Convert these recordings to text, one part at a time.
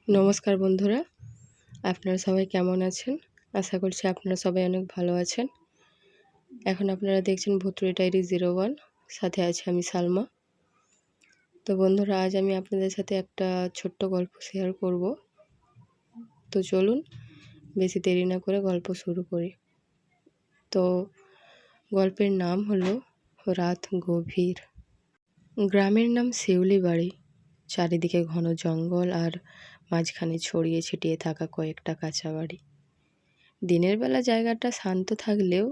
নমস্কার বন্ধুরা, আপনারা সবাই কেমন আছেন? আশা করছি আপনারা সবাই অনেক ভালো আছেন। এখন আপনারা দেখছেন ভুতুড়ে ডায়েরি 01, সাথে আছি আমি সালমা। তো বন্ধুরা, আজ আমি আপনাদের সাথে একটা ছোট্ট গল্প শেয়ার করব। তো চলুন বেশি দেরি না করে গল্প শুরু করি। তো গল্পের নাম হলো রাত গভীর। গ্রামের নাম শিউলি বাড়ি। চারিদিকে ঘন জঙ্গল আর মাঝখানে ছড়িয়ে ছিটিয়ে থাকা কয়েকটা কাঁচা বাড়ি। দিনের বেলা জায়গাটা শান্ত থাকলেও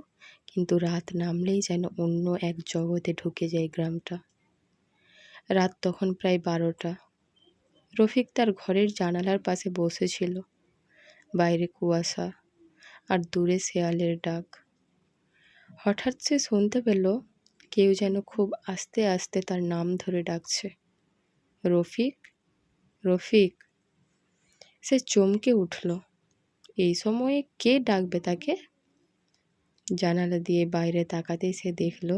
কিন্তু রাত নামলেই যেন অন্য এক জগতে ঢুকে যায় গ্রামটা। রাত তখন প্রায় 12টা। রফিক তার ঘরের জানালার পাশে বসেছিল। বাইরে কুয়াশা আর দূরে শেয়ালের ডাক। হঠাৎ সে শুনতে পেল কেউ যেন খুব আস্তে আস্তে তার নাম ধরে ডাকছে, রফিক, রফিক। সে চমকে উঠল। এই সময়ে কে ডাকবে তাকে? জানালা দিয়ে বাইরে তাকাতেই সে দেখল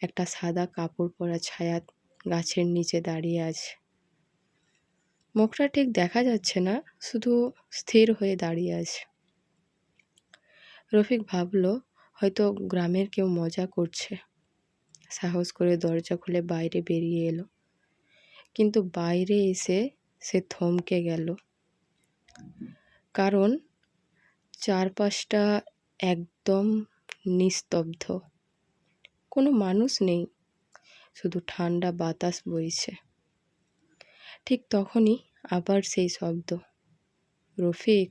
একটা সাদা কাপড় পরা ছায়া গাছের নিচে দাঁড়িয়ে আছে। মুখটা ঠিক দেখা যাচ্ছে না, শুধু স্থির হয়ে দাঁড়িয়ে আছে। রফিক ভাবল হয়তো গ্রামের কেউ মজা করছে। সাহস করে দরজা খুলে বাইরে বেরিয়ে এলো। কিন্তু বাইরে এসে সে থমকে গেল, কারণ চারপাশটা একদম নিস্তব্ধ। কোনো মানুষ নেই, শুধু ঠান্ডা বাতাস বইছে। ঠিক তখনই আবার সেই শব্দ, রফিক,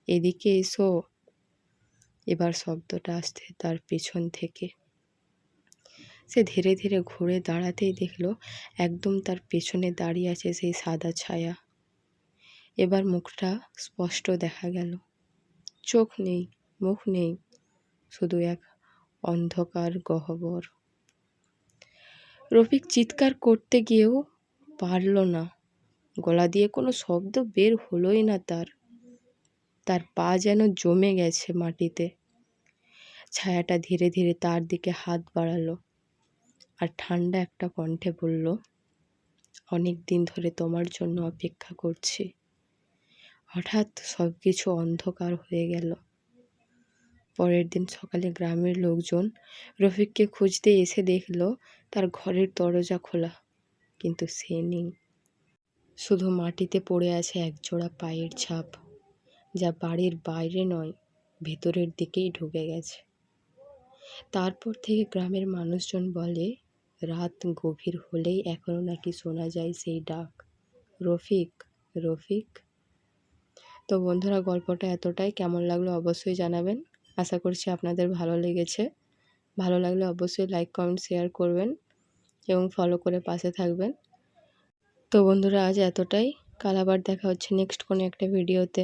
এদিকে এসো। এবার শব্দটা আসছে তার পেছন থেকে। সে ধীরে ধীরে ঘুরে দাঁড়াতেই দেখল একদম তার পেছনে দাঁড়িয়ে আছে সেই সাদা ছায়া। এবার মুখটা স্পষ্ট দেখা গেল। চোখ নেই, মুখ নেই, শুধু এক অন্ধকার গহ্বর। রফিক চিৎকার করতে গিয়েও পারল না। গলা দিয়ে কোনো শব্দ বের হলোই না তার পা যেন জমে গেছে মাটিতে। ছায়াটা ধীরে ধীরে তার দিকে হাত বাড়ালো আর ঠান্ডা একটা কণ্ঠে বলল, অনেক দিন ধরে তোমার জন্য অপেক্ষা করছি। হঠাৎ সব কিছু অন্ধকার হয়ে গেল। পরের দিন সকালে গ্রামের লোকজন রফিককে খুঁজতে এসে দেখল তার ঘরের দরজা খোলা, কিন্তু সে নেই। শুধু মাটিতে পড়ে আছে একজোড়া পায়ের ছাপ, যা বাড়ির বাইরে নয়, ভেতরের দিকেই ঢুকে গেছে। তারপর থেকে গ্রামের মানুষজন বলে, রাত গভীর হলেই এখনো নাকি শোনা যায় সেই ডাক, রফিক, রফিক। তো বন্ধুরা, গল্পটা এতটাই। কেমন লাগলো অবশ্যই জানাবেন। আশা করছি আপনাদের ভালো লেগেছে। ভালো লাগলে অবশ্যই লাইক, কমেন্ট, শেয়ার করবেন এবং ফলো করে পাশে থাকবেন। তো বন্ধুরা, আজ এতটাই। কাল আবার দেখা হচ্ছে নেক্সট কোনো একটা ভিডিওতে।